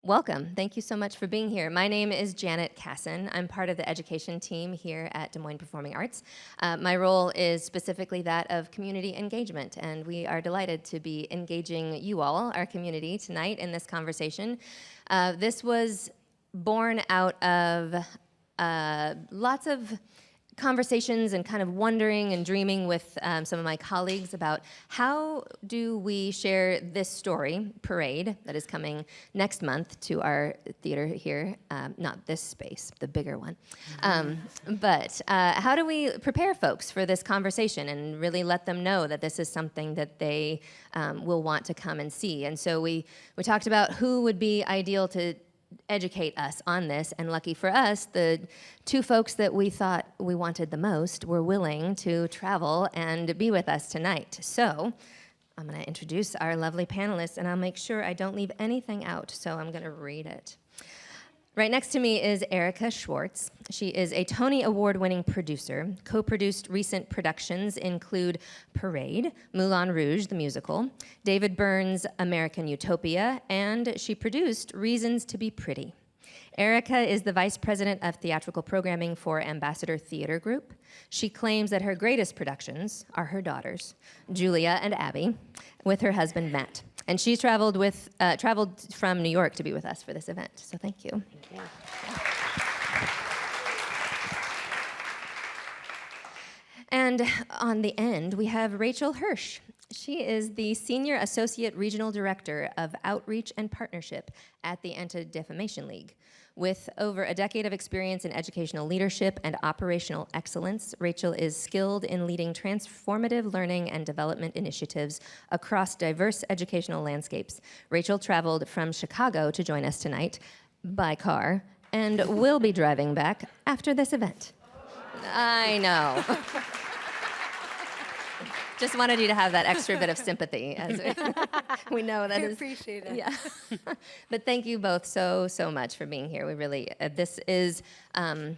Welcome. Thank you so much for being here. My name is Janet Casson. I'm part of the education team here at Des Moines Performing Arts. My role is specifically that of community engagement, and we are delighted to be engaging you all, our community, tonight in this conversation. This was born out of lots of conversations and kind of wondering and dreaming with some of my colleagues about how do we share this story, Parade, that is coming next month to our theater here, not this space, the bigger one. But how do we prepare folks for this conversation and really let them know that this is something that they will want to come and see? And so we talked about who would be ideal to educate us on this, and lucky for us, the two folks that we thought we wanted the most were willing to travel and be with us tonight. So I'm going to introduce our lovely panelists, and I'll make sure I don't leave anything out, so I'm going to read it. Right next to me is Erica Schwartz. She is a Tony Award-winning producer. Co-produced recent productions include Parade, Moulin Rouge, the musical, David Byrne's American Utopia, and she produced Reasons to be Pretty. Erica is the Vice President of Theatrical Programming for Ambassador Theater Group. She claims that her greatest productions are her daughters, Julia and Abby, with her husband, Matt. And she traveled from New York to be with us for this event. So thank you. Thank you. And on the end, we have Rachel Hirsch. She is the Senior Associate Regional Director of Outreach and Partnership at the Anti-Defamation League. With over a decade of experience in educational leadership and operational excellence, Rachel is skilled in leading transformative learning and development initiatives across diverse educational landscapes. Rachel traveled from Chicago to join us tonight by car and will be driving back after this event. I know. Just wanted you to have that extra bit of sympathy, as we know that I is. appreciate it. Yeah. But thank you both so much for being here. We really, this is an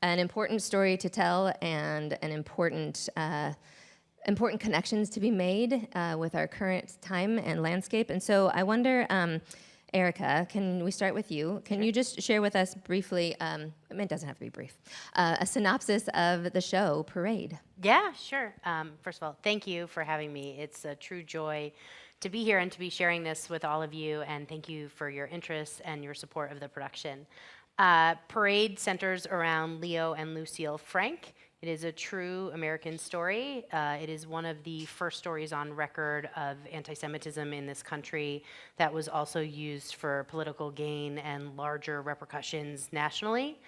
important story to tell and an important connections to be made with our current time and landscape. And so I wonder, Erica, can we start with you? Can you just share with us briefly, it doesn't have to be brief, a synopsis of the show, Parade? Yeah, sure. First of all, thank you for having me. It's a true joy to be here and to be sharing this with all of you, and thank you for your interest and your support of the production. Parade centers around Leo and Lucille Frank. It is a true American story. It is one of the first stories on record of anti-Semitism in this country that was also used for political gain and larger repercussions nationally.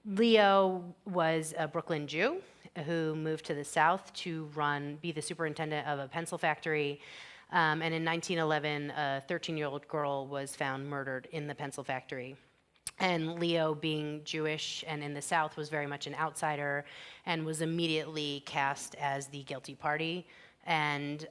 Leo was a Brooklyn Jew who moved to the South to be the superintendent of a pencil factory. And in 1911, a 13-year-old girl was found murdered in the pencil factory. And Leo, being Jewish and in the South, was very much an outsider and was immediately cast as the guilty party. And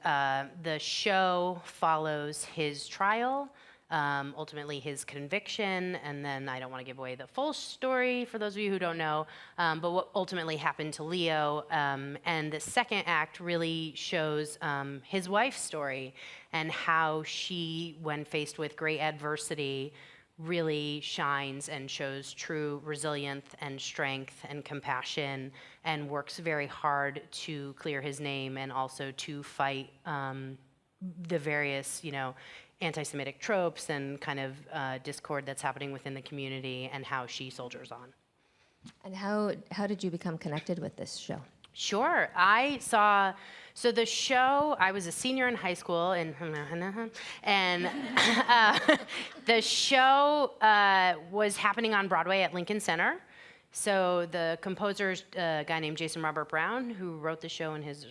the show follows his trial, ultimately his conviction, and then I don't want to give away the full story for those of you who don't know, but what ultimately happened to Leo. And the second act really shows his wife's story and how she, when faced with great adversity, really shines and shows true resilience and strength and compassion and works very hard to clear his name and also to fight the various, anti-Semitic tropes and kind of discord that's happening within the community, and how she soldiers on. And how did you become connected with this show? Sure. So the show, I was a senior in high school, and the show was happening on Broadway at Lincoln Center. So the composer's a guy named Jason Robert Brown, who wrote the show in his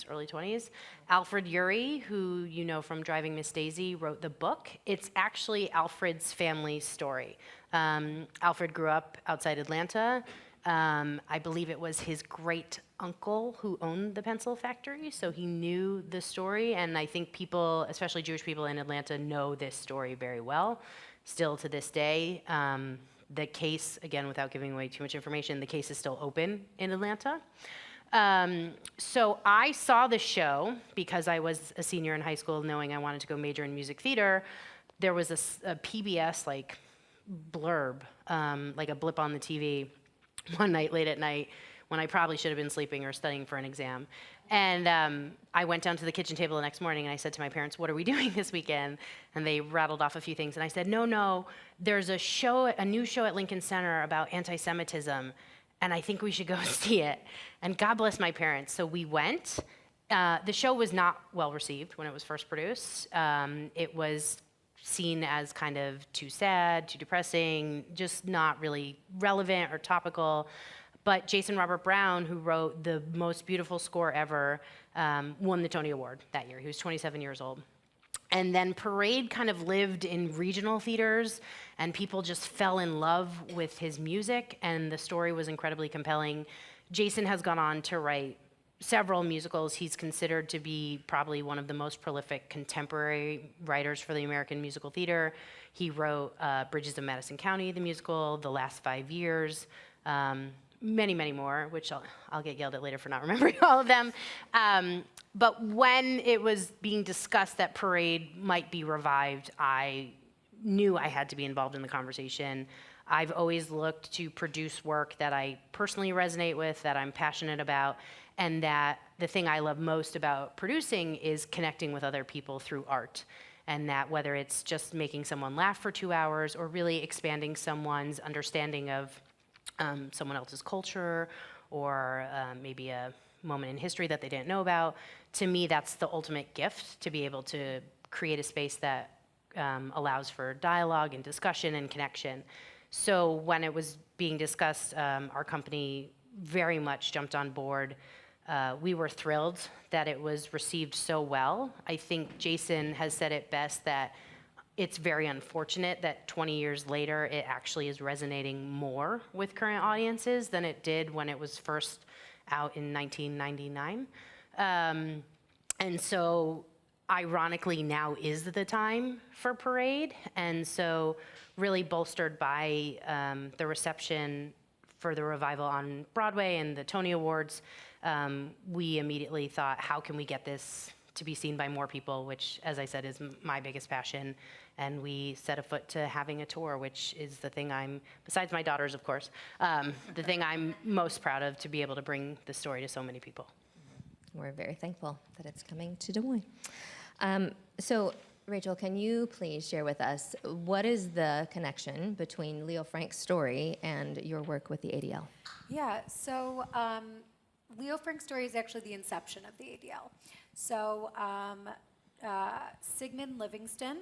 early 20s. Alfred Urey, who you know from Driving Miss Daisy, wrote the book. It's actually Alfred's family story. Alfred grew up outside Atlanta. I believe it was his great uncle who owned the pencil factory, so he knew the story, and I think people, especially Jewish people in Atlanta, know this story very well, still to this day. The case, again, without giving away too much information, the case is still open in Atlanta. So I saw the show because I was a senior in high school knowing I wanted to go major in music theater. there was a PBS like blurb, like a blip on the TV one night late at night when I probably should have been sleeping or studying for an exam. And I went down to the kitchen table the next morning and I said to my parents, what are we doing this weekend? And they rattled off a few things. And I said, no, there's a new show at Lincoln Center about anti-Semitism, and I think we should go see it. And God bless my parents. So we went. The show was not well received when it was first produced. It was seen as kind of too sad, too depressing, just not really relevant or topical. But Jason Robert Brown, who wrote the most beautiful score ever, won the Tony Award that year. He was 27 years old. And then Parade kind of lived in regional theaters, and people just fell in love with his music, and the story was incredibly compelling. Jason has gone on to write several musicals. He's considered to be probably one of the most prolific contemporary writers for the American musical theater. He wrote Bridges of Madison County, the musical, The Last 5 Years, many, many more, which I'll get yelled at later for not remembering all of them. But when it was being discussed that Parade might be revived, I knew I had to be involved in the conversation. I've always looked to produce work that I personally resonate with, that I'm passionate about, and that the thing I love most about producing is connecting with other people through art. And that whether it's just making someone laugh for 2 hours or really expanding someone's understanding of someone else's culture or maybe a moment in history that they didn't know about, to me that's the ultimate gift, to be able to create a space that allows for dialogue and discussion and connection. So when it was being discussed, our company very much jumped on board. We were thrilled that it was received so well. I think Jason has said it best, that it's very unfortunate that 20 years later it actually is resonating more with current audiences than it did when it was first out in 1999. And so ironically now is the time for Parade. And so really bolstered by the reception for the revival on Broadway and the Tony Awards, we immediately thought, how can we get this to be seen by more people, which, as I said, is my biggest passion. And we set a foot to having a tour, which is the thing besides my daughters, of course, the thing I'm most proud of, to be able to bring the story to so many people. We're very thankful that it's coming to Des Moines. So, Rachel, can you please share with us what is the connection between Leo Frank's story and your work with the ADL? Yeah, so Leo Frank's story is actually the inception of the ADL. So Sigmund Livingston,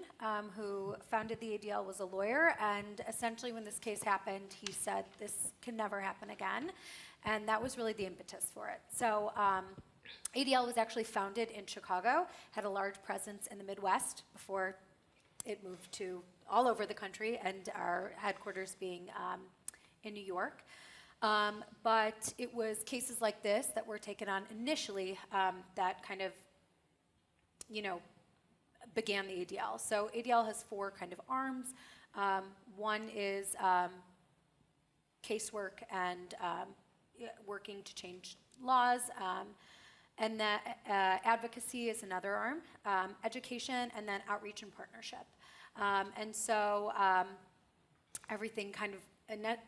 who founded the ADL, was a lawyer, and essentially when this case happened, he said this can never happen again, and that was really the impetus for it. So ADL was actually founded in Chicago, had a large presence in the Midwest before it moved to all over the country, and our headquarters being in New York. But it was cases like this that were taken on initially that kind of, began the ADL. So ADL has 4 kind of arms. One is casework and working to change laws. And that advocacy is another arm, education, and then outreach and partnership. And so everything kind of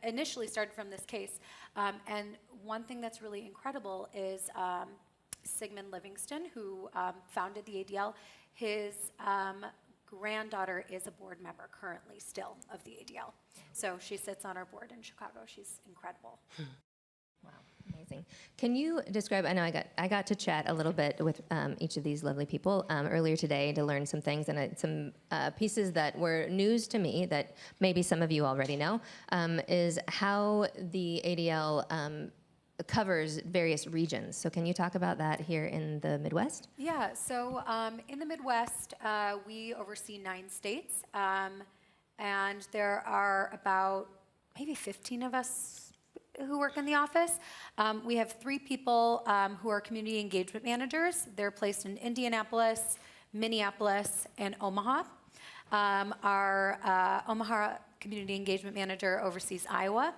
initially started from this case. And one thing that's really incredible is Sigmund Livingston, who founded the ADL, his granddaughter is a board member currently still of the ADL. So she sits on our board in Chicago. She's incredible. Wow, amazing. Can you describe, I know I got to chat a little bit with each of these lovely people earlier today to learn some things, and some pieces that were news to me that maybe some of you already know, is how the ADL covers various regions. So can you talk about that here in the Midwest? Yeah, so in the Midwest, we oversee 9 states, and there are about maybe 15 of us who work in the office. We have 3 people who are community engagement managers. They're placed in Indianapolis, Minneapolis, and Omaha. Our Omaha community engagement manager oversees Iowa,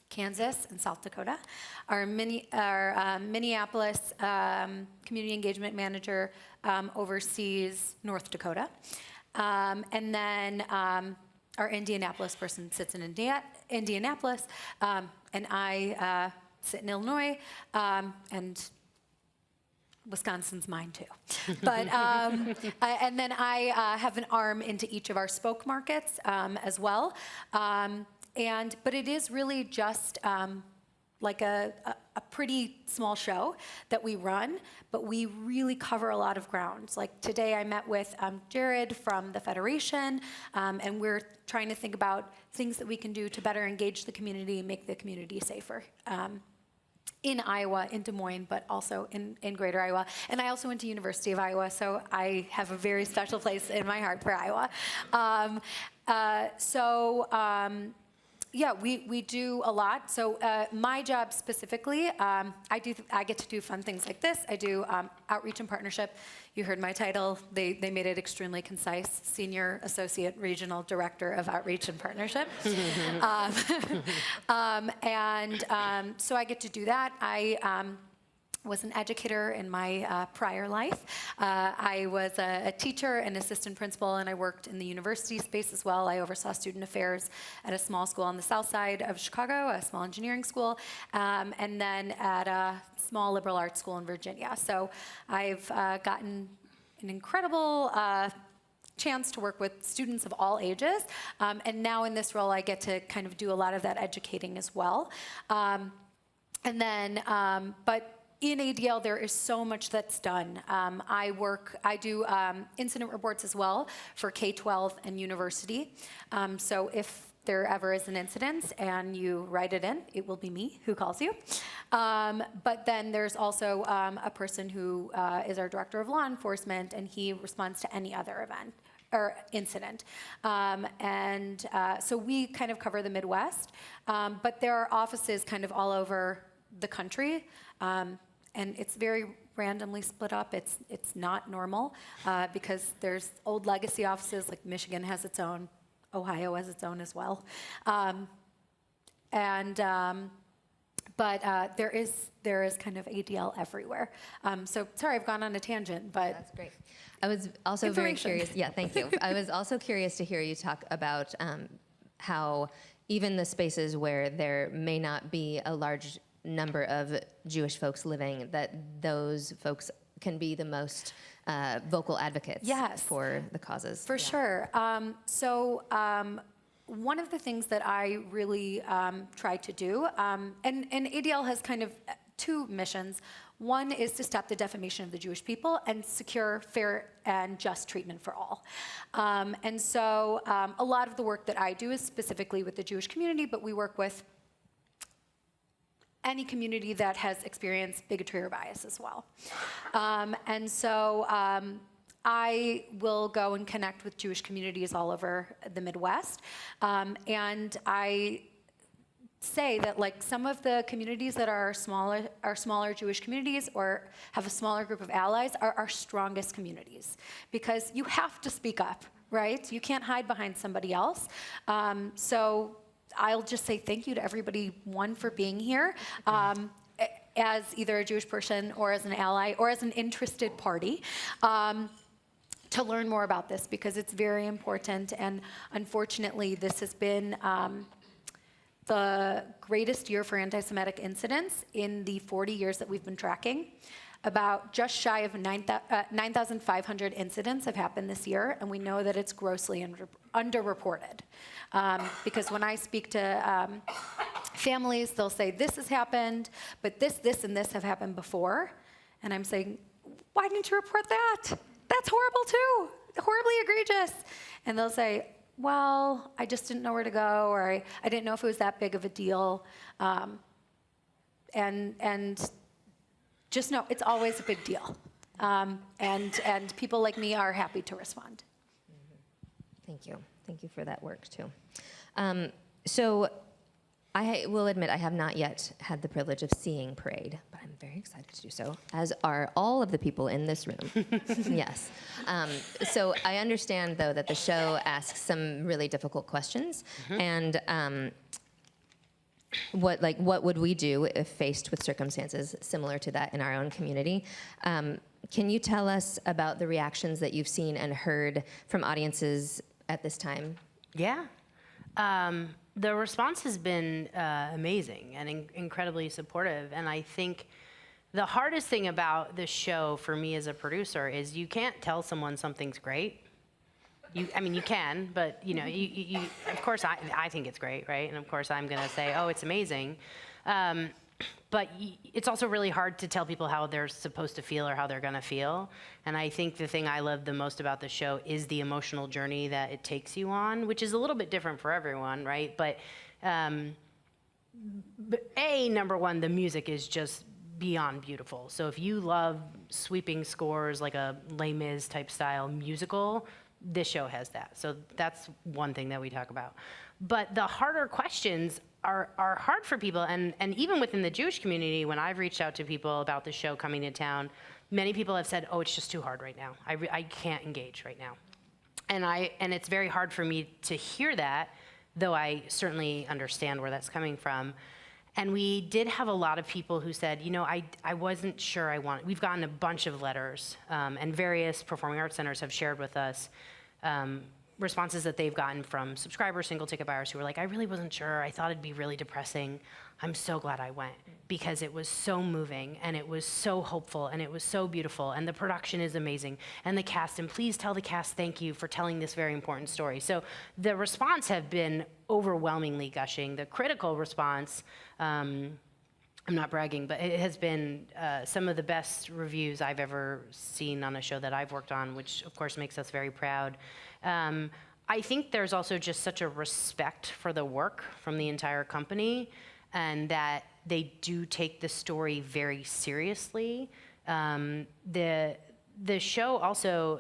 Kansas, and South Dakota. Our Minneapolis community engagement manager oversees North Dakota. And then our Indianapolis person sits in Indianapolis, and I sit in Illinois, and Wisconsin's mine too. But, and then I have an arm into each of our spoke markets as well. But it is really just like a pretty small show that we run, but we really cover a lot of ground. Like today I met with Jared from the Federation, and we're trying to think about things that we can do to better engage the community and make the community safer. In Iowa, in Des Moines, but also in Greater Iowa. And I also went to University of Iowa, so I have a very special place in my heart for Iowa. Yeah, we do a lot. So my job specifically, I get to do fun things like this. I do outreach and partnership. You heard my title. They made it extremely concise. Senior Associate Regional Director of Outreach and Partnership. So I get to do that. I was an educator in my prior life. I was a teacher and assistant principal, and I worked in the university space as well. I oversaw student affairs at a small school on the south side of Chicago, a small engineering school, and then at a small liberal arts school in Virginia. So I've gotten an incredible chance to work with students of all ages, and now in this role I get to kind of do a lot of that educating as well. But in ADL, there is so much that's done. I do incident reports as well for K-12 and university. So if there ever is an incident and you write it in, it will be me who calls you. But then there's also a person who is our director of law enforcement, and he responds to any other event or incident. So we kind of cover the Midwest, but there are offices kind of all over the country. And it's very randomly split up. It's not normal because there's old legacy offices, like Michigan has its own, Ohio has its own as well. But there is kind of ADL everywhere. So sorry, I've gone on a tangent, but that's great. I was also very curious. Yeah, thank you. I was also curious to hear you talk about how even the spaces where there may not be a large number of Jewish folks living, that those folks can be the most vocal advocates for the causes. For sure. One of the things that I really try to do, and ADL has kind of two missions. One is to stop the defamation of the Jewish people and secure fair and just treatment for all. A lot of the work that I do is specifically with the Jewish community, but we work with any community that has experienced bigotry or bias as well. I will go and connect with Jewish communities all over the Midwest. And I say that like some of the communities that are smaller Jewish communities or have a smaller group of allies are our strongest communities, because you have to speak up, right? You can't hide behind somebody else. So I'll just say thank you to everybody, one, for being here as either a Jewish person or as an ally or as an interested party to learn more about this, because it's very important. And unfortunately, this has been the greatest year for anti-Semitic incidents in the 40 years that we've been tracking. About just shy of 9,500 incidents have happened this year, and we know that it's grossly underreported. Because when I speak to families, they'll say, this has happened, but this, and this have happened before. And I'm saying, why didn't you report that? That's horrible too, horribly egregious. And they'll say, well, I just didn't know where to go, or I didn't know if it was that big of a deal. And just know it's always a big deal. And people like me are happy to respond. Thank you. Thank you for that work too. So I will admit I have not yet had the privilege of seeing Parade, but I'm very excited to do so, as are all of the people in this room. Yes. So I understand, though, that the show asks some really difficult questions. And what would we do if faced with circumstances similar to that in our own community? Can you tell us about the reactions that you've seen and heard from audiences at this time? Yeah. The response has been amazing and incredibly supportive. And I think the hardest thing about the show for me as a producer is you can't tell someone something's great. I mean, you can, but you know, you of course, I think it's great, right? And of course, I'm gonna say, oh, it's amazing. But it's also really hard to tell people how they're supposed to feel or how they're gonna feel. And I think the thing I love the most about the show is the emotional journey that it takes you on, which is a little bit different for everyone, right? But number one, the music is just beyond beautiful. So if you love sweeping scores like a Les Mis type style musical, this show has that. So that's one thing that we talk about. But the harder questions are hard for people, and even within the Jewish community, when I've reached out to people about the show coming to town, many people have said, oh, it's just too hard right now. I can't engage right now. And it's very hard for me to hear that, though I certainly understand where that's coming from. And we did have a lot of people who said, you know, I wasn't sure we've gotten a bunch of letters, and various performing arts centers have shared with us responses that they've gotten from subscribers, single ticket buyers who were like, I really wasn't sure. I thought it'd be really depressing. I'm so glad I went because it was so moving and it was so hopeful and it was so beautiful and the production is amazing and the cast, and please tell the cast thank you for telling this very important story. So the response have been overwhelmingly gushing. The critical response, I'm not bragging, but it has been some of the best reviews I've ever seen on a show that I've worked on, which of course makes us very proud. I think there's also just such a respect for the work from the entire company, and that they do take the story very seriously. The show also,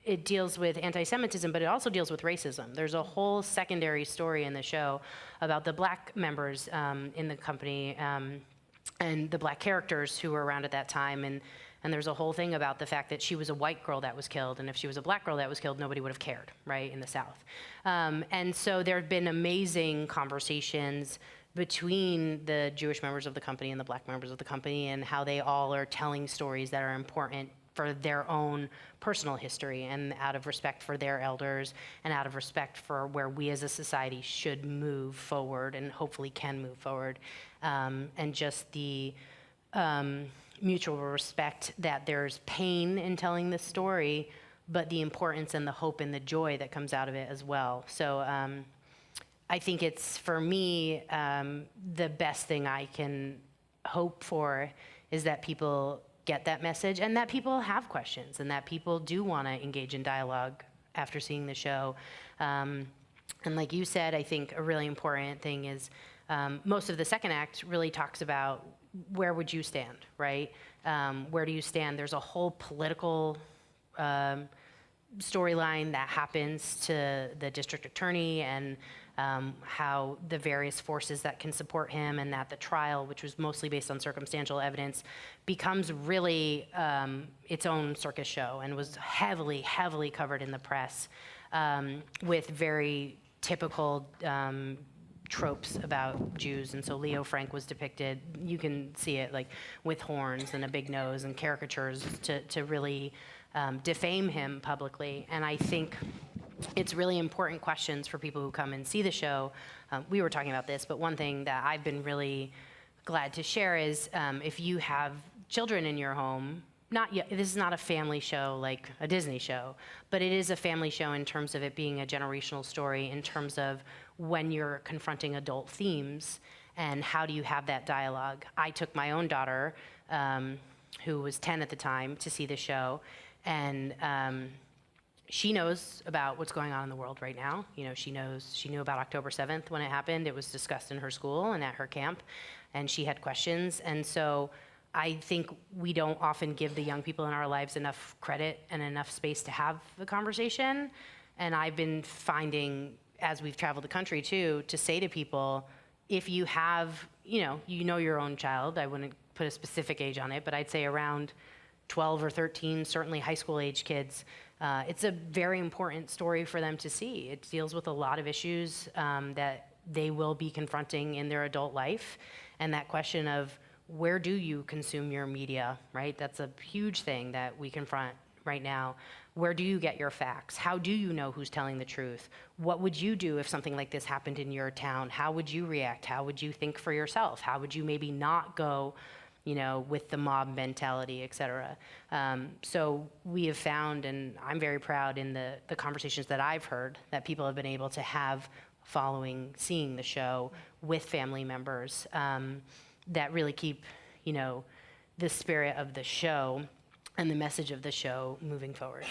it deals with anti-Semitism, but it also deals with racism. There's a whole secondary story in the show about the black members in the company and the black characters who were around at that time. And there's a whole thing about the fact that she was a white girl that was killed, and if she was a black girl that was killed, nobody would have cared, right, in the South. And so there have been amazing conversations between the Jewish members of the company and the black members of the company, and how they all are telling stories that are important for their own personal history, and out of respect for their elders, and out of respect for where we as a society should move forward and hopefully can move forward. And just the mutual respect that there's pain in telling this story, but the importance and the hope and the joy that comes out of it as well. So I think it's, for me, the best thing I can hope for is that people get that message, and that people have questions, and that people do want to engage in dialogue after seeing the show. And like you said, I think a really important thing is most of the second act really talks about where would you stand, right? Where do you stand? There's a whole political storyline that happens to the district attorney, and how the various forces that can support him, and that the trial, which was mostly based on circumstantial evidence, becomes really its own circus show, and was heavily, heavily covered in the press with very typical tropes about Jews. And so Leo Frank was depicted, you can see it, like with horns and a big nose and caricatures to really defame him publicly. And I think it's really important questions for people who come and see the show. We were talking about this, but one thing that I've been really glad to share is if you have children in your home, this is not a family show like a Disney show, but it is a family show in terms of it being a generational story, in terms of when you're confronting adult themes and how do you have that dialogue. I took my own daughter, who was 10 at the time, to see the show, and she knows about what's going on in the world right now. You know, she knew about October 7th when it happened. It was discussed in her school and at her camp, and she had questions. And so I think we don't often give the young people in our lives enough credit and enough space to have the conversation. And I've been finding, as we've traveled the country too, to say to people, if you have, you know your own child, I wouldn't put a specific age on it, but I'd say around 12 or 13, certainly high school age kids, it's a very important story for them to see. It deals with a lot of issues that they will be confronting in their adult life. And that question of where do you consume your media, right? That's a huge thing that we confront right now. Where do you get your facts? How do you know who's telling the truth? What would you do if something like this happened in your town? How would you react? How would you think for yourself? How would you maybe not go, with the mob mentality, et cetera? So we have found, and I'm very proud in the conversations that I've heard, that people have been able to have following seeing the show with family members that really keep, the spirit of the show and the message of the show moving forward.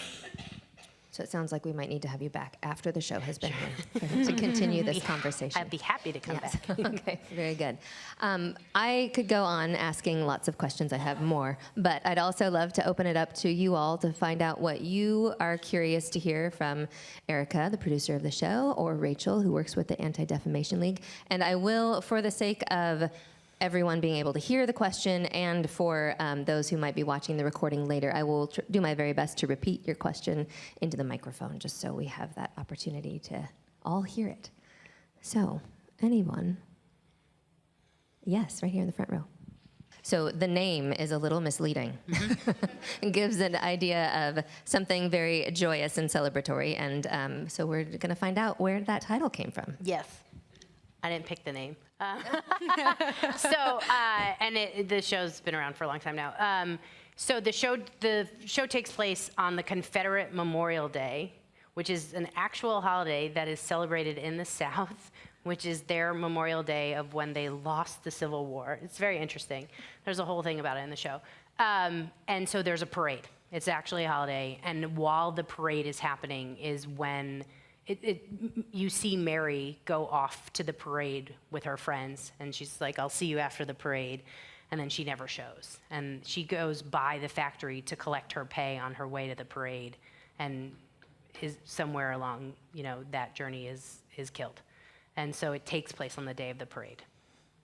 So it sounds like we might need to have you back after the show has been here to continue this conversation. I'd be happy to come Yes. back. Okay, very good. I could go on asking lots of questions. I have more, but I'd also love to open it up to you all to find out what you are curious to hear from Erica, the producer of the show, or Rachel, who works with the Anti-Defamation League. And I will, for the sake of everyone being able to hear the question, and for those who might be watching the recording later, I will do my very best to repeat your question into the microphone, just so we have that opportunity to all hear it. So, anyone? Yes, right here in the front row. So the name is a little misleading. It gives an idea of something very joyous and celebratory, and so we're going to find out where that title came from. Yes. I didn't pick the name. The show's been around for a long time now. So the show takes place on the Confederate Memorial Day, which is an actual holiday that is celebrated in the South, which is their Memorial Day of when they lost the Civil War. It's very interesting. There's a whole thing about it in the show. And so there's a parade. It's actually a holiday. And while the parade is happening is when you see Mary go off to the parade with her friends, and she's like, I'll see you after the parade, and then she never shows. And she goes by the factory to collect her pay on her way to the parade, and is somewhere along, that journey is killed. And so it takes place on the day of the parade.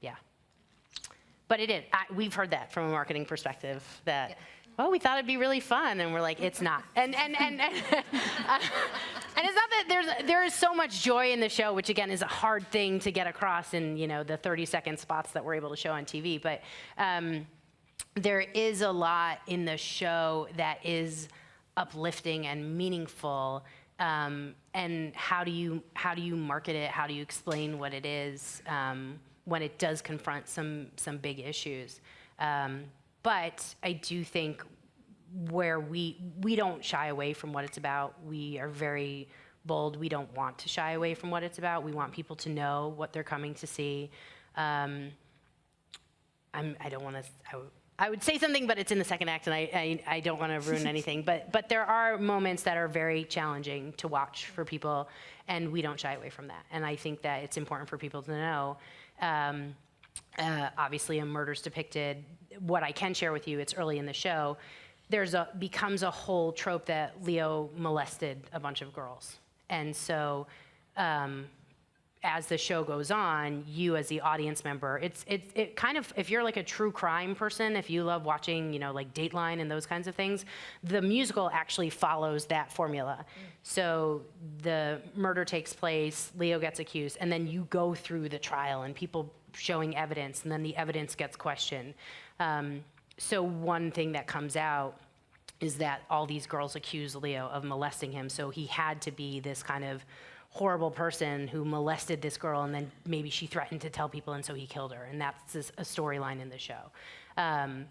Yeah. But it is. We've heard that from a marketing perspective, that, we thought it'd be really fun, and we're like, it's not. And and it's not that there is so much joy in the show, which again is a hard thing to get across in the 30-second spots that we're able to show on TV. But there is a lot in the show that is uplifting and meaningful. And how do you market it? How do you explain what it is when it does confront some big issues? But I do think where we don't shy away from what it's about. We are very bold. We don't want to shy away from what it's about. We want people to know what they're coming to see. I don't want to. I would say something, but it's in the second act, and I don't want to ruin anything. But there are moments that are very challenging to watch for people, and we don't shy away from that. And I think that it's important for people to know. Obviously, a murder's depicted. What I can share with you, it's early in the show, becomes a whole trope that Leo molested a bunch of girls. And so as the show goes on, you as the audience member, it kind of, if you're like a true crime person, if you love watching, like Dateline and those kinds of things, the musical actually follows that formula. So the murder takes place, Leo gets accused, and then you go through the trial and people showing evidence, and then the evidence gets questioned. So one thing that comes out is that all these girls accuse Leo of molesting him, so he had to be this kind of horrible person who molested this girl, and then maybe she threatened to tell people, and so he killed her, and that's a storyline in the show. And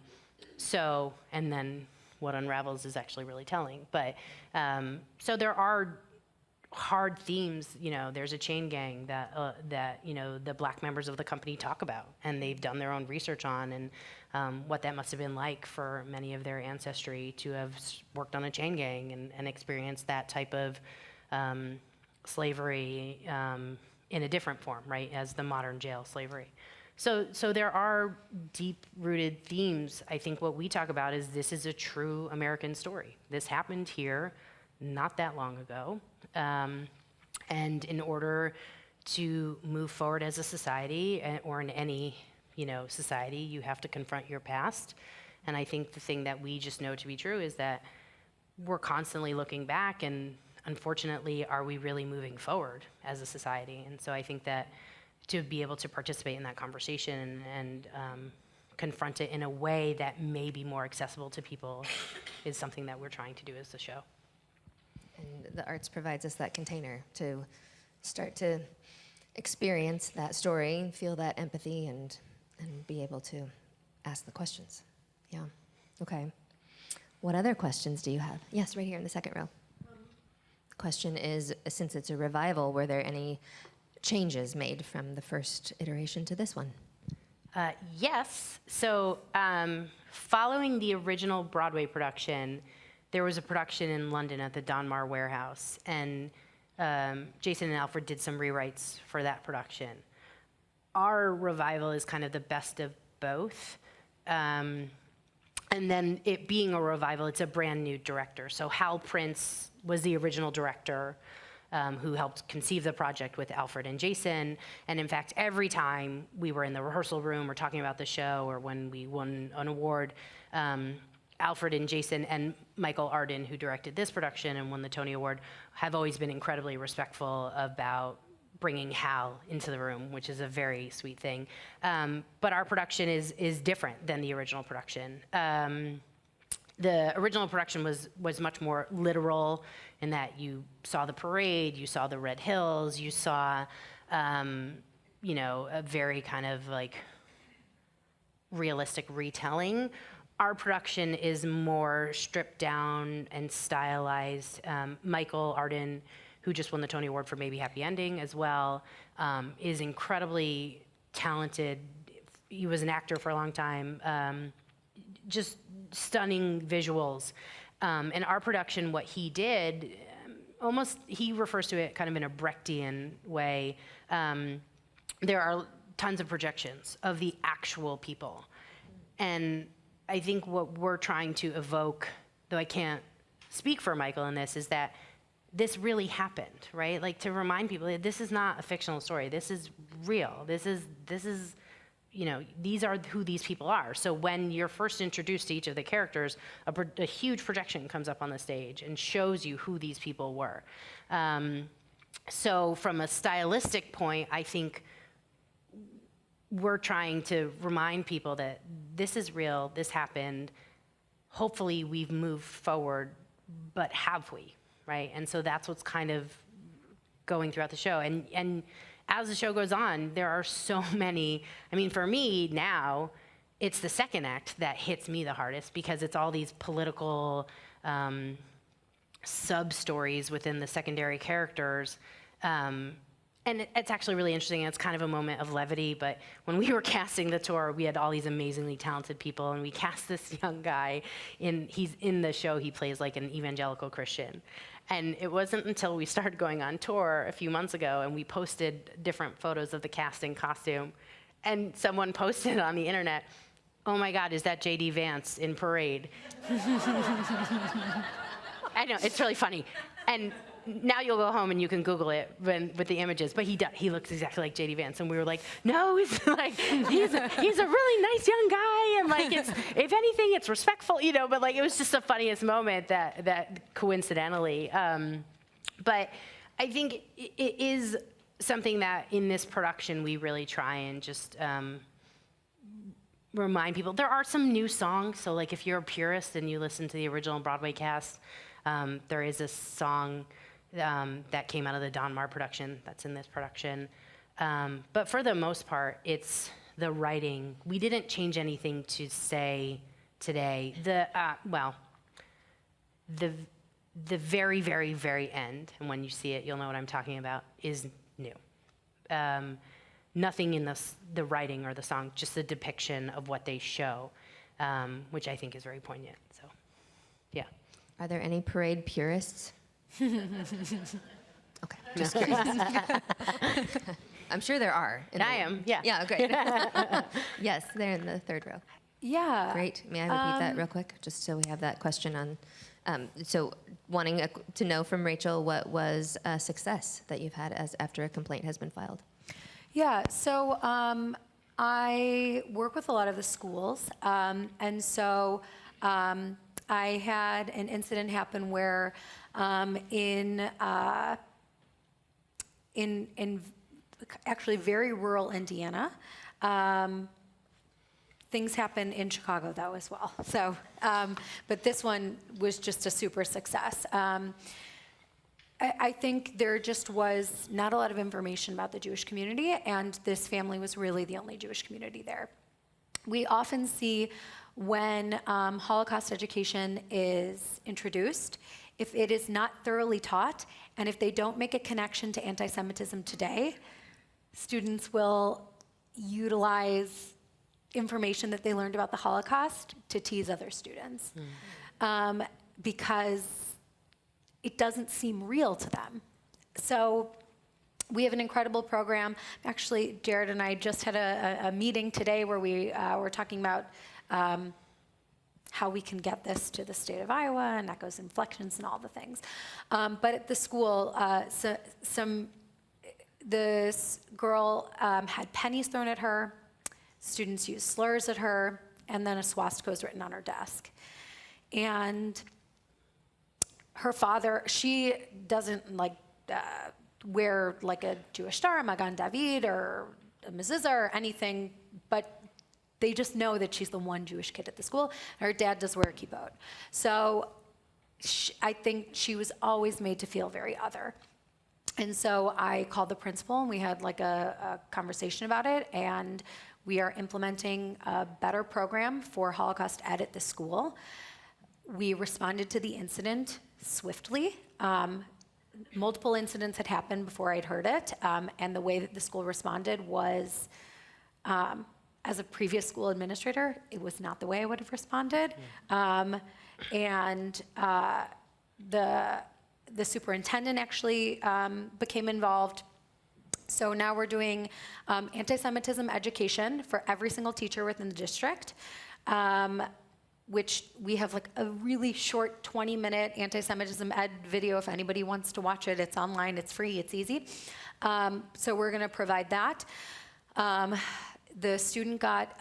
then what unravels is actually really telling. But so there are hard themes. There's a chain gang that the black members of the company talk about, and they've done their own research on, and what that must have been like for many of their ancestry to have worked on a chain gang and experienced that type of slavery in a different form, right, as the modern jail slavery. So there are deep-rooted themes. I think what we talk about is this is a true American story. This happened here not that long ago. And in order to move forward as a society, or in any society, you have to confront your past. And I think the thing that we just know to be true is that we're constantly looking back, and unfortunately, are we really moving forward as a society? And so I think that to be able to participate in that conversation and confront it in a way that may be more accessible to people is something that we're trying to do as the show. And the arts provides us that container to start to experience that story, feel that empathy, and be able to ask the questions. Yeah. Okay. What other questions do you have? Yes, right here in the second row. The question is, since it's a revival, were there any changes made from the first iteration to this one? Yes. So following the original Broadway production, there was a production in London at the Donmar Warehouse, and Jason and Alfred did some rewrites for that production. Our revival is kind of the best of both. And then it being a revival, it's a brand new director. So Hal Prince was the original director who helped conceive the project with Alfred and Jason. And in fact, every time we were in the rehearsal room or talking about the show or when we won an award, Alfred and Jason and Michael Arden, who directed this production and won the Tony Award, have always been incredibly respectful about bringing Hal into the room, which is a very sweet thing. But our production is different than the original production. The original production was much more literal in that you saw the parade, you saw the Red Hills, you saw, a very kind of like realistic retelling. Our production is more stripped down and stylized. Michael Arden, who just won the Tony Award for Maybe Happy Ending as well, is incredibly talented. He was an actor for a long time. Just stunning visuals. And our production, what he did, he refers to it kind of in a Brechtian way. There are tons of projections of the actual people. And I think what we're trying to evoke, though I can't speak for Michael in this, is that this really happened, right? Like, to remind people that this is not a fictional story. This is real. This is, these are who these people are. So when you're first introduced to each of the characters, a huge projection comes up on the stage and shows you who these people were. So from a stylistic point, I think we're trying to remind people that this is real, this happened. Hopefully we've moved forward, but have we, right? And so that's what's kind of going throughout the show. And as the show goes on, there are so many, for me now, it's the second act that hits me the hardest because it's all these political sub-stories within the secondary characters. And it's actually really interesting. It's kind of a moment of levity, but when we were casting the tour, we had all these amazingly talented people, and we cast this young guy. He's in the show, he plays like an evangelical Christian. And it wasn't until we started going on tour a few months ago, and we posted different photos of the cast in costume, and someone posted on the internet, "Oh my God, is that J.D. Vance in Parade?" I know, it's really funny. And now you'll go home and you can Google it with the images, but he looks exactly like J.D. Vance, and we were like, no, he's a really nice young guy, and like, if anything, it's respectful, but like, it was just the funniest moment that coincidentally, but I think it is something that in this production we really try and just remind people. There are some new songs, so like if you're a purist and you listen to the original Broadway cast, there is a song that came out of the Donmar production that's in this production. But for the most part, it's the writing. We didn't change anything to say today. The very, very, very end, and when you see it, you'll know what I'm talking about, is new. Nothing in the writing or the song, just the depiction of what they show, which I think is very poignant, so, yeah. Are there any parade purists? Okay, just curious. I'm sure there are. I am, yeah. Yeah, great. Yes, they're in the third row. Yeah. Great. May I repeat that real quick, just so we have that question on. So wanting to know from Rachel, what was a success that you've had after a complaint has been filed? Yeah, so I work with a lot of the schools, and so I had an incident happen where in actually very rural Indiana, things happen in Chicago, though, as well. So, but this one was just a super success. I think there just was not a lot of information about the Jewish community, and this family was really the only Jewish community there. We often see when Holocaust education is introduced, if it is not thoroughly taught, and if they don't make a connection to anti-Semitism today, students will utilize information that they learned about the Holocaust to tease other students, because it doesn't seem real to them. So we have an incredible program. Actually, Jared and I just had a meeting today where we were talking about how we can get this to the state of Iowa and echoes, inflections, and all the things. But at the school, this girl had pennies thrown at her, students used slurs at her, and then a swastika was written on her desk. And her father, she doesn't wear like a Jewish star, Magan David or a mezuzah or anything, but they just know that she's the one Jewish kid at the school. Her dad does wear a kippot. So I think she was always made to feel very other. And so I called the principal, and we had like a conversation about it, and we are implementing a better program for Holocaust ed at the school. We responded to the incident swiftly. Multiple incidents had happened before I'd heard it, and the way that the school responded was, as a previous school administrator, it was not the way I would have responded. And the superintendent actually became involved. So now we're doing anti-Semitism education for every single teacher within the district, which we have like a really short 20-minute anti-Semitism ed video. If anybody wants to watch it, it's online, it's free, it's easy. So we're gonna provide that. The student got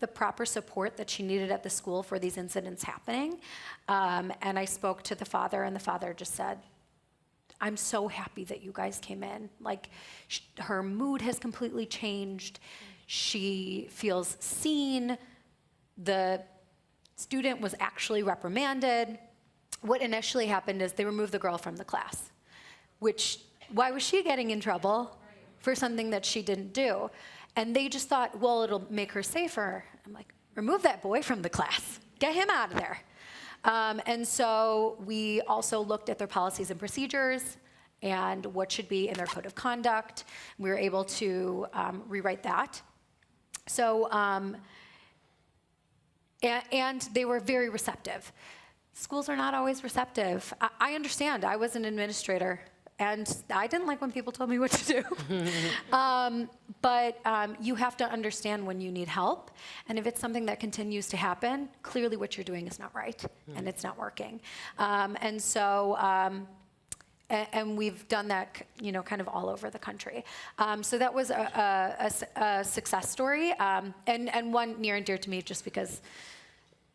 the proper support that she needed at the school for these incidents happening. And I spoke to the father, and the father just said, I'm so happy that you guys came in. Like, her mood has completely changed. She feels seen. The student was actually reprimanded. What initially happened is they removed the girl from the class, which, why was she getting in trouble for something that she didn't do? And they just thought, well, it'll make her safer. I'm like, remove that boy from the class. Get him out of there. And so we also looked at their policies and procedures and what should be in their code of conduct. We were able to rewrite that. So, and they were very receptive. Schools are not always receptive. I understand. I was an administrator, and I didn't like when people told me what to do. But you have to understand when you need help. And if it's something that continues to happen, clearly what you're doing is not right, and it's not working. And so, and we've done that, you know, kind of all over the country. So that was a success story, and one near and dear to me, just because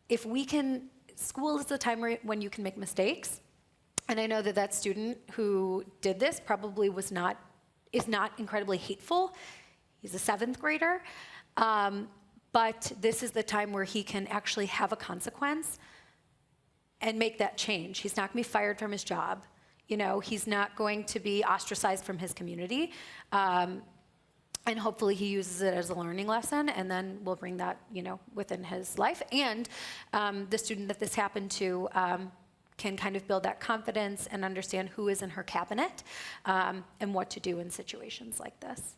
if we can, school is the time when you can make mistakes. And I know that that student who did this probably is not incredibly hateful. He's a 7th grader. But this is the time where he can actually have a consequence and make that change. He's not gonna be fired from his job. You know, he's not going to be ostracized from his community. And hopefully he uses it as a learning lesson, and then we'll bring that, you know, within his life. And the student that this happened to can kind of build that confidence and understand who is in her cabinet and what to do in situations like this.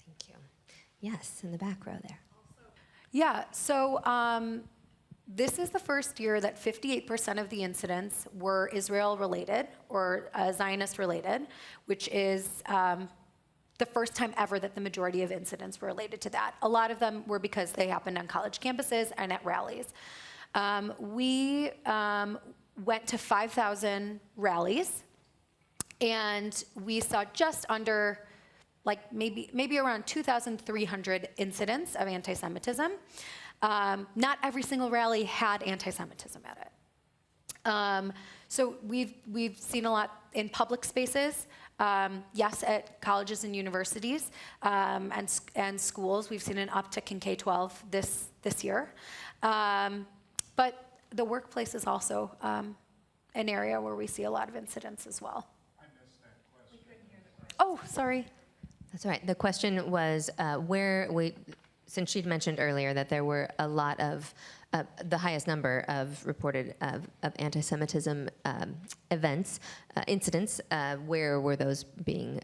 Thank you. Yes, in the back row there. Yeah, so this is the first year that 58% of the incidents were Israel-related or Zionist-related, which is the first time ever that the majority of incidents were related to that. A lot of them were because they happened on college campuses and at rallies. We went to 5,000 rallies, and we saw just under, like maybe around 2,300 incidents of anti-Semitism. Not every single rally had anti-Semitism at it. So we've seen a lot in public spaces. Yes, at colleges and universities and schools, we've seen an uptick in K-12 this year. But the workplace is also an area where we see a lot of incidents as well. I missed that question. We couldn't hear the question. Oh, sorry. That's all right. The question was since she'd mentioned earlier that there were a lot of, the highest number of reported of anti-Semitism events, incidents, where were those being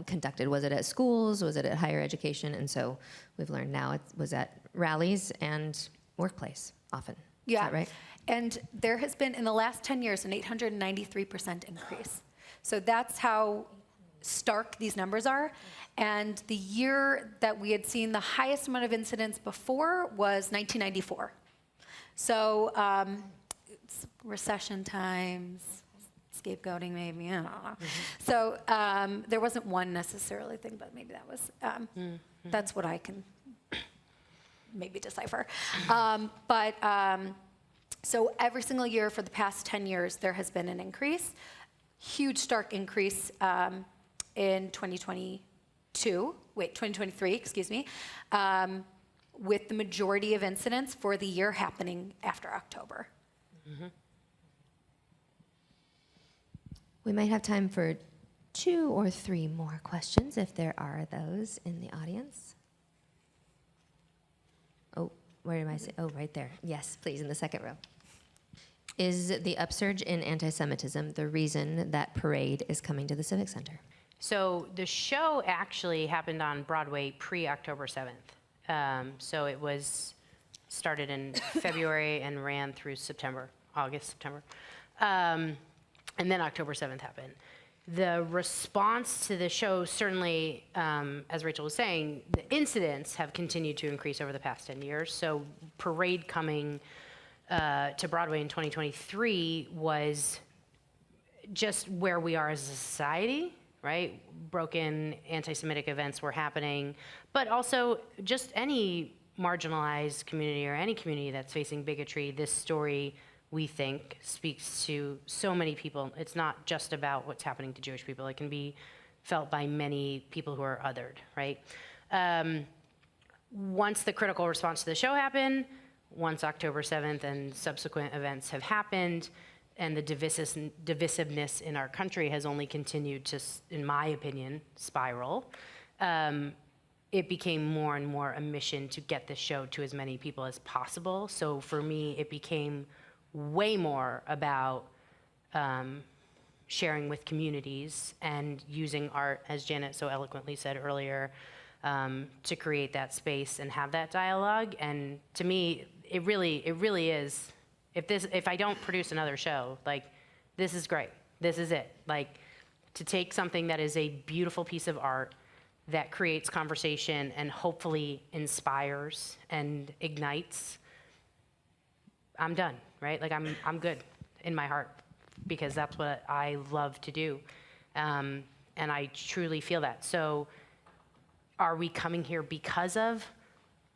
conducted? Was it at schools? Was it at higher education? And so we've learned now it was at rallies and workplace often. Yeah. Is that right? And there has been, in the last 10 years, an 893% increase. So that's how stark these numbers are. And the year that we had seen the highest amount of incidents before was 1994. So it's recession times, scapegoating maybe, I don't know. So there wasn't one necessarily thing, but maybe that was, that's what I can maybe decipher. So every single year for the past 10 years, there has been an increase, huge stark increase in 2023, excuse me, with the majority of incidents for the year happening after October. We might have time for 2 or 3 more questions if there are those in the audience. Oh, where am I? Oh, right there. Yes, please, in the second row. Is the upsurge in anti-Semitism the reason that Parade is coming to the Civic Center? So the show actually happened on Broadway pre-October 7th. So it was started in February and ran through August, September. And then October 7th happened. The response to the show, certainly, as Rachel was saying, the incidents have continued to increase over the past 10 years. So Parade coming to Broadway in 2023 was just where we are as a society, right? Broken anti-Semitic events were happening, but also just any marginalized community or any community that's facing bigotry, this story, we think, speaks to so many people. It's not just about what's happening to Jewish people. It can be felt by many people who are othered, right? Once the critical response to the show happened, once October 7th and subsequent events have happened, and the divisiveness in our country has only continued to, in my opinion, spiral, it became more and more a mission to get this show to as many people as possible. So for me, it became way more about sharing with communities and using art, as Janet so eloquently said earlier, to create that space and have that dialogue. And to me, it really is. If I don't produce another show, like, this is great. This is it. Like, to take something that is a beautiful piece of art that creates conversation and hopefully inspires and ignites, I'm done, right? Like, I'm good in my heart because that's what I love to do. And I truly feel that. So are we coming here because of?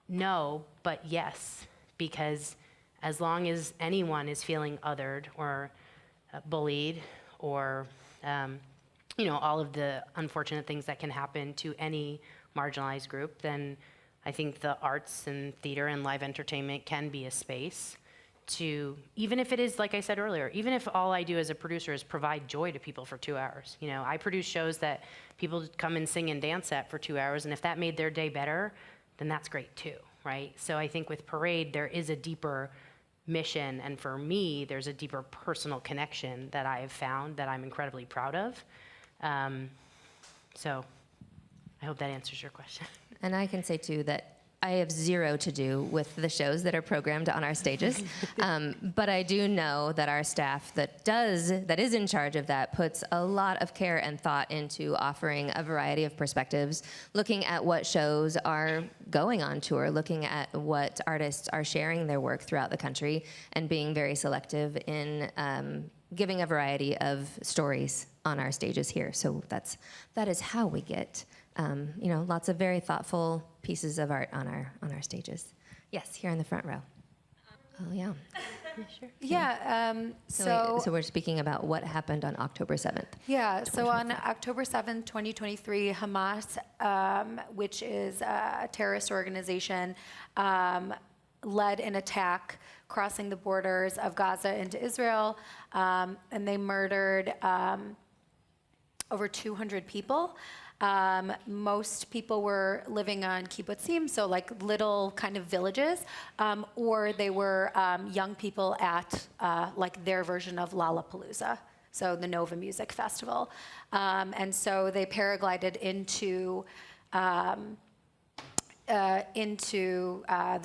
No, but yes, because as long as anyone is feeling othered or bullied or, all of the unfortunate things that can happen to any marginalized group, then I think the arts and theater and live entertainment can be a space to, even if it is, like I said earlier, even if all I do as a producer is provide joy to people for 2 hours. I produce shows that people come and sing and dance at for 2 hours, and if that made their day better, then that's great too, right? So I think with Parade, there is a deeper mission, and for me, there's a deeper personal connection that I have found that I'm incredibly proud of. So I hope that answers your question. And I can say too that I have zero to do with the shows that are programmed on our stages, but I do know that our staff that is in charge of that puts a lot of care and thought into offering a variety of perspectives, looking at what shows are going on tour, looking at what artists are sharing their work throughout the country, and being very selective in giving a variety of stories on our stages here. So that is how we get lots of very thoughtful pieces of art on our stages. Yes, here in the front row. Oh yeah. Yeah. So we're speaking about what happened on October 7th. Yeah, so on October 7th, 2023, Hamas, which is a terrorist organization, led an attack crossing the borders of Gaza into Israel, and they murdered over 200 people. Most people were living on kibbutzim, so like little kind of villages, or they were young people at like their version of Lollapalooza, so the Nova Music Festival. And so they paraglided into the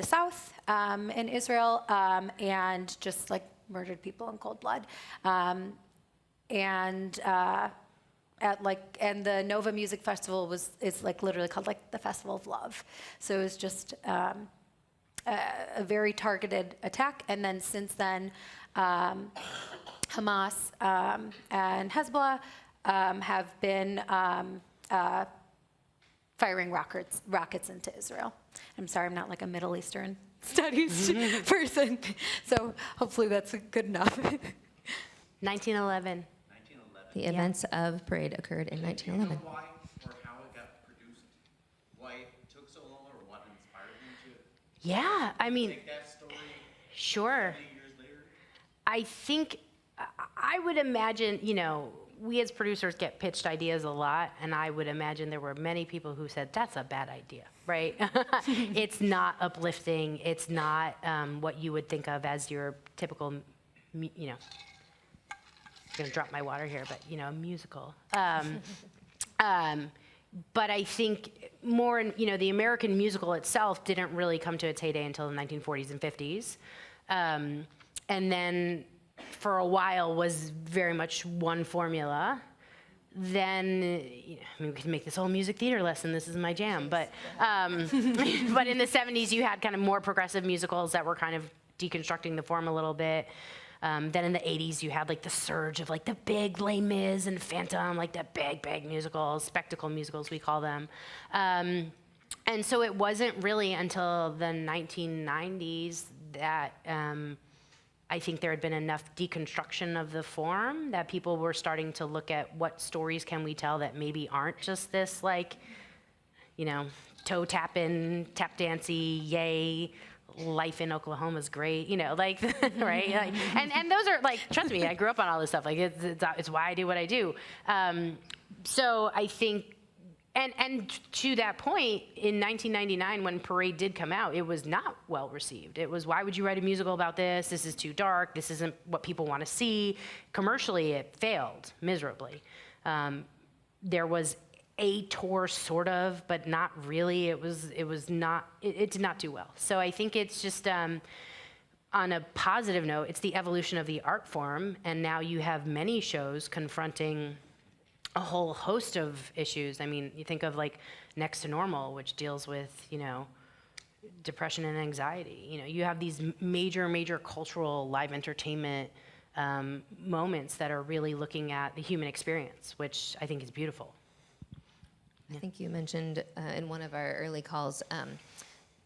south in Israel and just like murdered people in cold blood. And the Nova Music Festival is like literally called like the Festival of Love. So it was just a very targeted attack. And then since then, Hamas and Hezbollah have been firing rockets into Israel. I'm sorry, I'm not like a Middle Eastern studies person, so hopefully that's good enough. 1911. The events of Parade occurred in Do you 1911. know why or how it got produced? Why it took so long or what inspired them to Yeah, I mean, take that story sure. 70 years later? I think, I would imagine, you know, we as producers get pitched ideas a lot, and I would imagine there were many people who said, that's a bad idea, right? It's not uplifting. It's not what you would think of as your typical, you know, I'm gonna drop my water here, but, you know, a musical. But I think more, you know, the American musical itself didn't really come to its heyday until the 1940s and 50s. And then for a while was very much one formula. Then, you know, I mean, we can make this whole music theater lesson, this is my jam, but in the 70s you had kind of more progressive musicals that were kind of deconstructing the form a little bit. Then in the 80s you had like the surge of like the big Les Mis and Phantom, like the big musicals, spectacle musicals we call them. And so it wasn't really until the 1990s that I think there had been enough deconstruction of the form that people were starting to look at what stories can we tell that maybe aren't just this like, you know, toe tapping, tap dancey, yay, life in Oklahoma's great, you know, like, right? Like, and those are like, trust me, I grew up on all this stuff. Like it's why I do what I do. So I think, and to that point, in 1999, when Parade did come out, it was not well received. It was, why would you write a musical about this? This is too dark. This isn't what people want to see. Commercially, it failed miserably. There was a tour, sort of, but not really. It did not do well. So I think it's just, on a positive note, it's the evolution of the art form, and now you have many shows confronting a whole host of issues. I mean, you think of like Next to Normal, which deals with, you know, depression and anxiety. You know, you have these major cultural live entertainment moments that are really looking at the human experience, which I think is beautiful. I think you mentioned in one of our early calls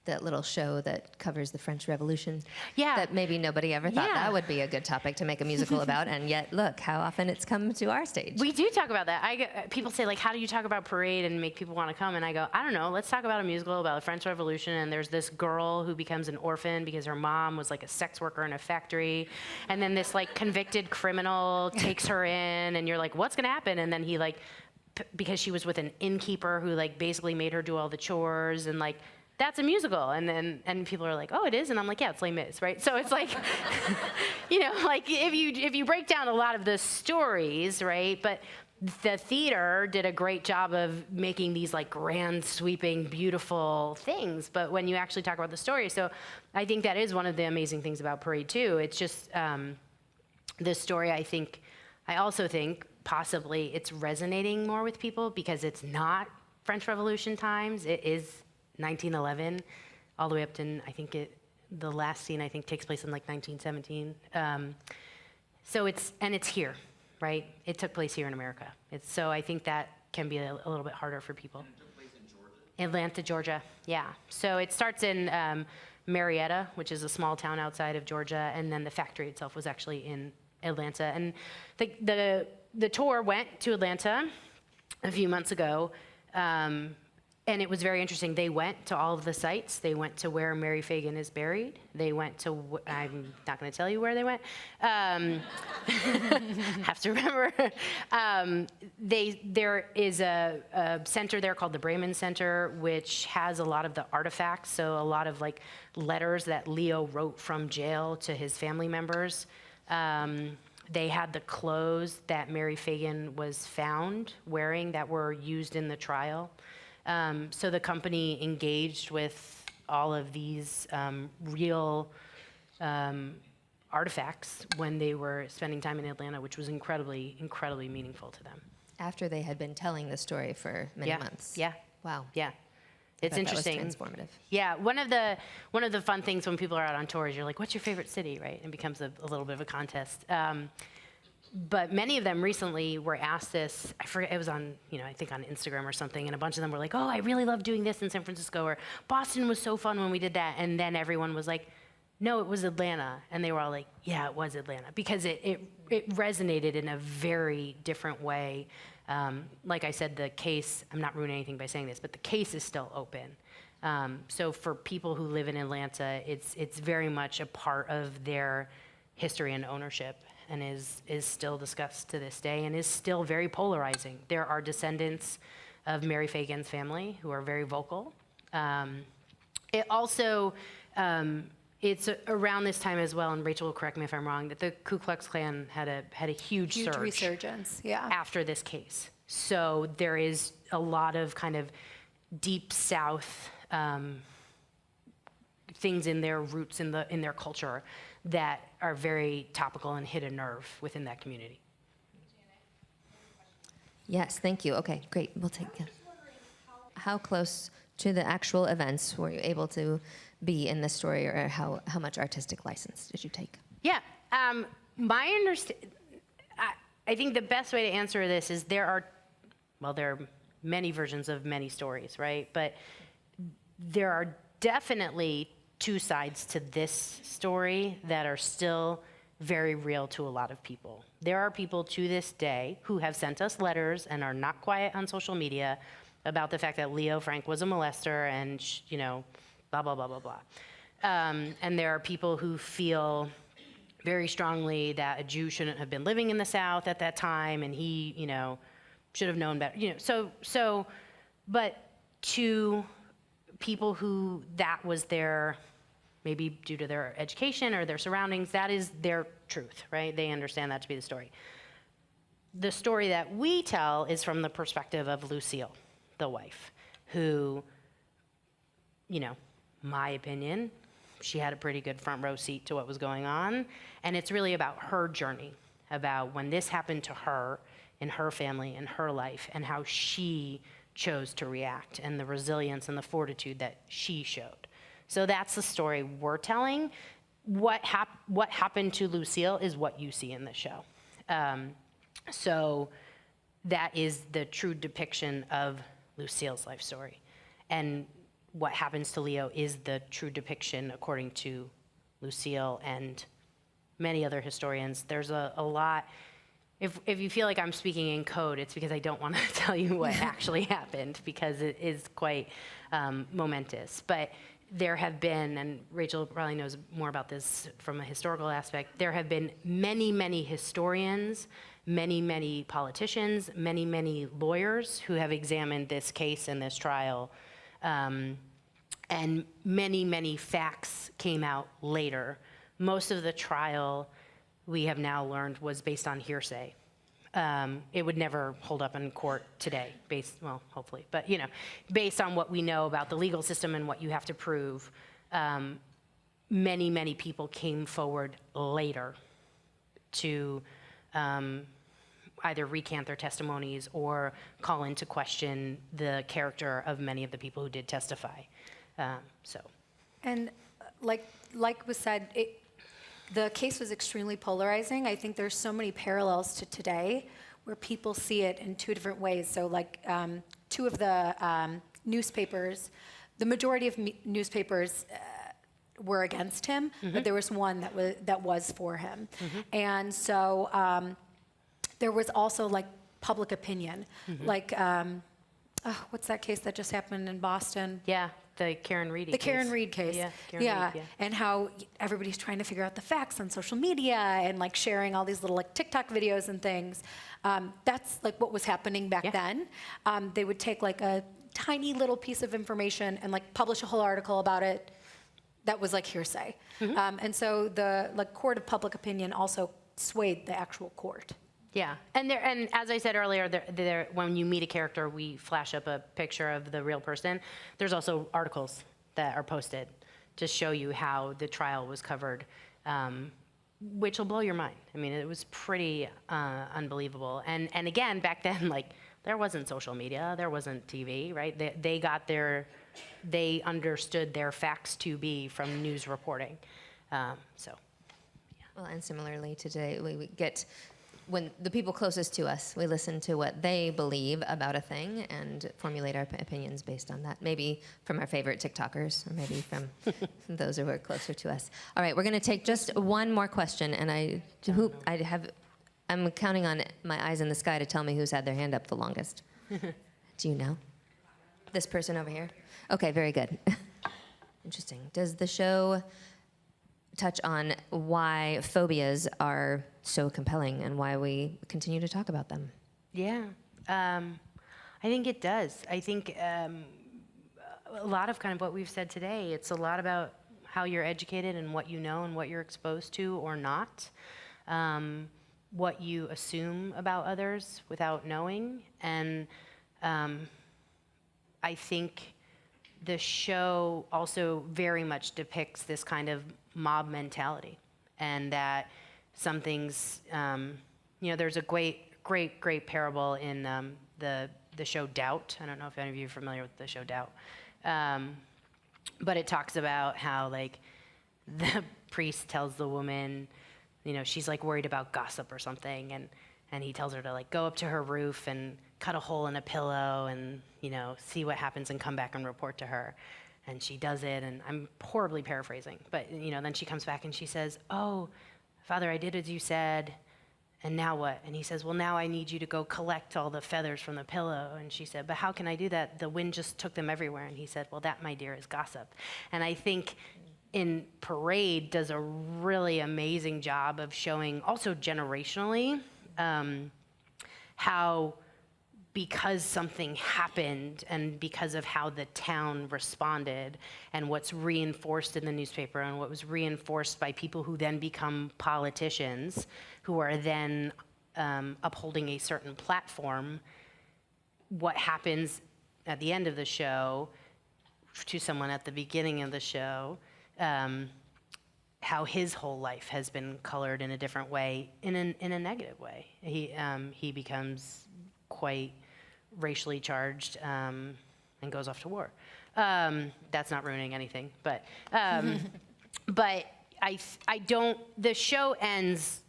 that little show that covers the French Revolution. Yeah. That maybe nobody ever thought Yeah. that would be a good topic to make a musical about, and yet look how often it's come to our stage. We do talk about that. People say, like, how do you talk about Parade and make people want to come? And I go, I don't know, let's talk about a musical about the French Revolution, and there's this girl who becomes an orphan because her mom was like a sex worker in a factory, and then this like convicted criminal takes her in, and you're like, what's gonna happen? And then he like, because she was with an innkeeper who like basically made her do all the chores, and like, that's a musical. And people are like, oh, it is? And I'm like, yeah, it's Les Mis, right? So it's like, you know, like if you break down a lot of the stories, right? But the theater did a great job of making these like grand, sweeping, beautiful things. But when you actually talk about the story, so I think that is one of the amazing things about Parade too. It's just the story, I also think possibly it's resonating more with people because it's not French Revolution times. It is 1911, all the way up to, the last scene, takes place in like 1917. So it's here, right? It took place here in America. So I think that can be a little bit harder for people. And it took place in Georgia? Atlanta, Georgia, yeah. So it starts in Marietta, which is a small town outside of Georgia, and then the factory itself was actually in Atlanta. And the tour went to Atlanta a few months ago, and it was very interesting. They went to all of the sites. They went to where Mary Fagan is buried. They went to, I'm not going to tell you where they went. Have to remember. There is a center there called the Bremen Center, which has a lot of the artifacts. So a lot of like letters that Leo wrote from jail to his family members. They had the clothes that Mary Fagan was found wearing that were used in the trial. So the company engaged with all of these real artifacts when they were spending time in Atlanta, which was incredibly, incredibly meaningful to them. After they had been telling the story for many months. Yeah. Wow. Yeah. It's interesting. That was transformative. Yeah, one of the fun things when people are out on tour is you're like, what's your favorite city, right? And it becomes a little bit of a contest. But many of them recently were asked this, I forget, it was on, I think on Instagram or something, and a bunch of them were like, oh, I really love doing this in San Francisco, or Boston was so fun when we did that. And then everyone was like, no, it was Atlanta. And they were all like, yeah, it was Atlanta, because it resonated in a very different way. Like I said, the case, I'm not ruining anything by saying this, but the case is still open. So for people who live in Atlanta, it's very much a part of their history and ownership, and is still discussed to this day, and is still very polarizing. There are descendants of Mary Fagan's family who are very vocal. It also, it's around this time as well, and Rachel will correct me if I'm wrong, that the Ku Klux Klan had a huge surge resurgence, yeah. after this case. So there is a lot of kind of deep South things in their roots in their culture that are very topical and hit a nerve within that community. Yes, thank you. Okay, great. We'll take it. How close to the actual events were you able to be in this story, or how much artistic license did you take? Yeah, I think the best way to answer this is there are many versions of many stories, right? But there are definitely two sides to this story that are still very real to a lot of people. There are people to this day who have sent us letters and are not quiet on social media about the fact that Leo Frank was a molester and, blah, blah, blah, blah, blah. And there are people who feel very strongly that a Jew shouldn't have been living in the South at that time, and he, should have known better. But to people who that was their, maybe due to their education or their surroundings, that is their truth, right? They understand that to be the story. The story that we tell is from the perspective of Lucille, the wife, who, my opinion, she had a pretty good front row seat to what was going on. And it's really about her journey, about when this happened to her, in her family, in her life, and how she chose to react, and the resilience and the fortitude that she showed. So that's the story we're telling. What happened to Lucille is what you see in the show. So that is the true depiction of Lucille's life story. And what happens to Leo is the true depiction according to Lucille and many other historians. There's a lot. If you feel like I'm speaking in code, it's because I don't want to tell you what actually happened, because it is quite momentous. But there have been, and Rachel probably knows more about this from a historical aspect, there have been many, many historians, many, many politicians, many, many lawyers who have examined this case and this trial. And many, many facts came out later. Most of the trial, we have now learned, was based on hearsay. It would never hold up in court today, hopefully, but based on what we know about the legal system and what you have to prove, many, many people came forward later to either recant their testimonies or call into question the character of many of the people who did testify. And like was said, the case was extremely polarizing. I think there's so many parallels to today where people see it in two different ways. So two of the newspapers, the majority of newspapers were against him, but there was one that was for him. And so there was also like public opinion, like what's that case that just happened in Boston? Yeah, the Karen Reed case. The Karen Reed case. Yeah, Karen Reed, yeah. And how everybody's trying to figure out the facts on social media and like sharing all these little like TikTok videos and things. That's like what was happening back then. They would take like a tiny little piece of information and like publish a whole article about it that was like hearsay. And so the like court of public opinion also swayed the actual court. Yeah, and as I said earlier, when you meet a character, we flash up a picture of the real person. There's also articles that are posted to show you how the trial was covered, which will blow your mind. I mean, it was pretty unbelievable. And again, back then, like, there wasn't social media, there wasn't TV, right? They understood their facts to be from news reporting. So. Well, and similarly today, we get, when the people closest to us, we listen to what they believe about a thing and formulate our opinions based on that. Maybe from our favorite TikTokers, or maybe from those who are closer to us. All right, we're going to take just one more question, and I'm counting on my eyes in the sky to tell me who's had their hand up the longest. Do you know? This person over here? Okay, very good. Interesting. Does the show touch on why phobias are so compelling and why we continue to talk about them? Yeah, I think it does. I think a lot of kind of what we've said today, it's a lot about how you're educated and what you know and what you're exposed to or not, what you assume about others without knowing. And I think the show also very much depicts this kind of mob mentality, and that some things, there's a great parable in the show Doubt. I don't know if any of you are familiar with the show Doubt, but it talks about how like the priest tells the woman, she's like worried about gossip or something, and he tells her to like go up to her roof and cut a hole in a pillow and see what happens and come back and report to her. And she does it, and I'm horribly paraphrasing, but then she comes back and she says, "Oh, Father, I did as you said, and now what?" And he says, "Well, now I need you to go collect all the feathers from the pillow." And she said, "But how can I do that? The wind just took them everywhere." And he said, "Well, that, my dear, is gossip." And I think in Parade does a really amazing job of showing also generationally how, because something happened and because of how the town responded and what's reinforced in the newspaper and what was reinforced by people who then become politicians who are then upholding a certain platform, what happens at the end of the show to someone at the beginning of the show, how his whole life has been colored in a different way, in a negative way. He becomes quite racially charged and goes off to war. That's not ruining anything, but but I don't. The show ends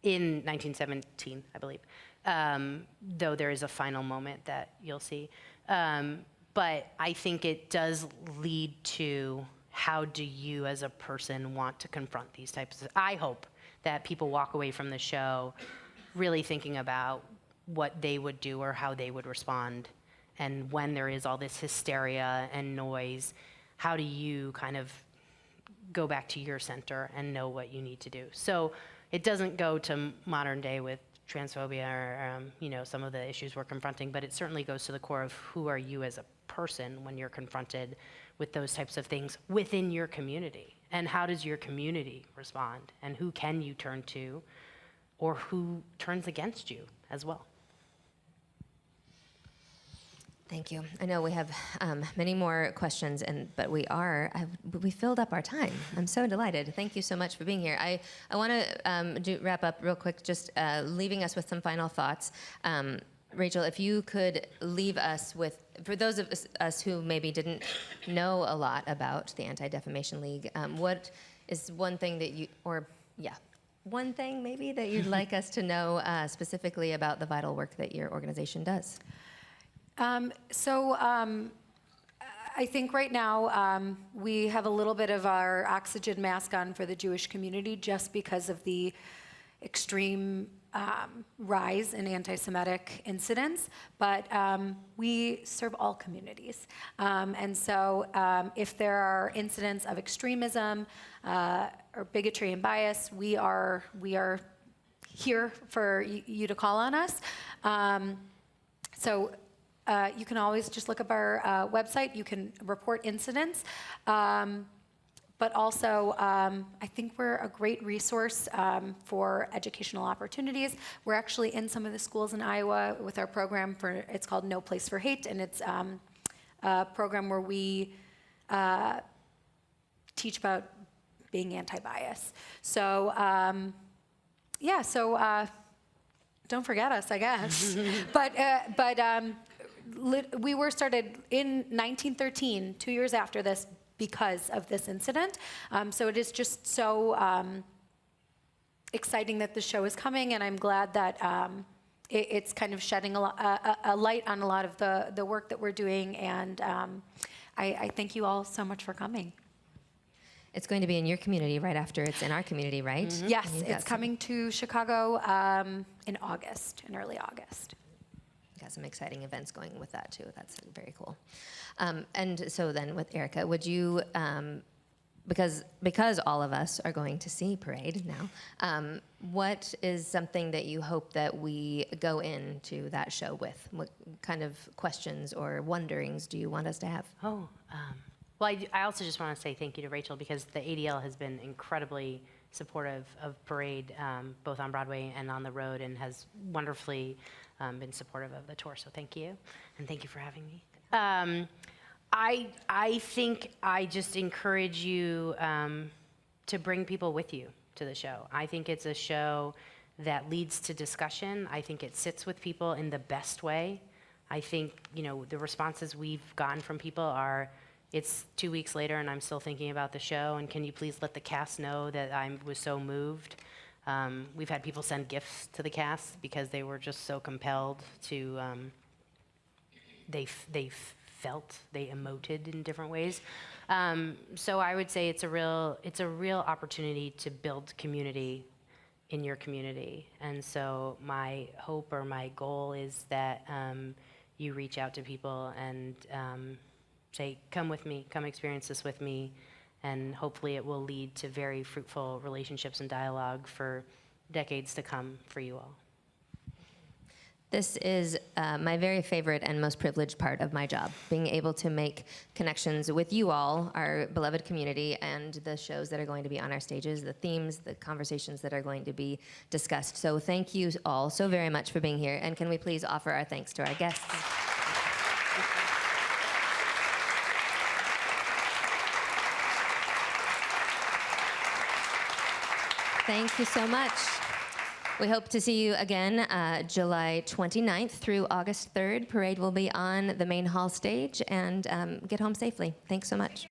in 1917, I believe, though there is a final moment that you'll see. But I think it does lead to how do you as a person want to confront these types of. I hope that people walk away from the show really thinking about what they would do or how they would respond. And when there is all this hysteria and noise, how do you kind of go back to your center and know what you need to do? So it doesn't go to modern day with transphobia or some of the issues we're confronting, but it certainly goes to the core of who are you as a person when you're confronted with those types of things within your community. And how does your community respond? And who can you turn to? Or who turns against you as well. Thank you. I know we have many more questions, but we filled up our time. I'm so delighted. Thank you so much for being here. I want to wrap up real quick, just leaving us with some final thoughts. Rachel, if you could leave us with, for those of us who maybe didn't know a lot about the Anti-Defamation League, what is one thing that one thing maybe that you'd like us to know specifically about the vital work that your organization does? I I think right now we have a little bit of our oxygen mask on for the Jewish community just because of the extreme rise in anti-Semitic incidents, but we serve all communities. And so if there are incidents of extremism or bigotry and bias, we are here for you to call on us. So you can always just look up our website. You can report incidents. But also, I think we're a great resource for educational opportunities. We're actually in some of the schools in Iowa with our program it's called No Place for Hate, and it's a program where we teach about being anti-bias. So, don't forget us, I guess. We were started in 1913, 2 years after this, because of this incident. So it is just so exciting that the show is coming, and I'm glad that it's kind of shedding a light on a lot of the work that we're doing, and I thank you all so much for coming. It's going to be in your community right after it's in our community, right? Mm-hmm. Yes, it's coming to Chicago in August, in early August. Got some exciting events going with that too. That's very cool. And so then with Erica, would you, because all of us are going to see Parade now, what is something that you hope that we go into that show with? What kind of questions or wonderings do you want us to have? Well, I also just want to say thank you to Rachel, because the ADL has been incredibly supportive of Parade, both on Broadway and on the road, and has wonderfully been supportive of the tour. So thank you, and thank you for having me. I think I just encourage you to bring people with you to the show. I think it's a show that leads to discussion. I think it sits with people in the best way. I think, the responses we've gotten from people are, it's 2 weeks later and I'm still thinking about the show, and can you please let the cast know that I was so moved. We've had people send gifts to the cast because they were just so compelled to, they emoted in different ways. So I would say it's a real opportunity to build community in your community. And so my hope or my goal is that you reach out to people and say, come with me, come experience this with me, and hopefully it will lead to very fruitful relationships and dialogue for decades to come for you all. This is my very favorite and most privileged part of my job, being able to make connections with you all, our beloved community, and the shows that are going to be on our stages, the themes, the conversations that are going to be discussed. So thank you all so very much for being here, and can we please offer our thanks to our guests. Thank you so much. We hope to see you again July 29th through August 3rd. Parade will be on the main hall stage, and get home safely. Thanks so much.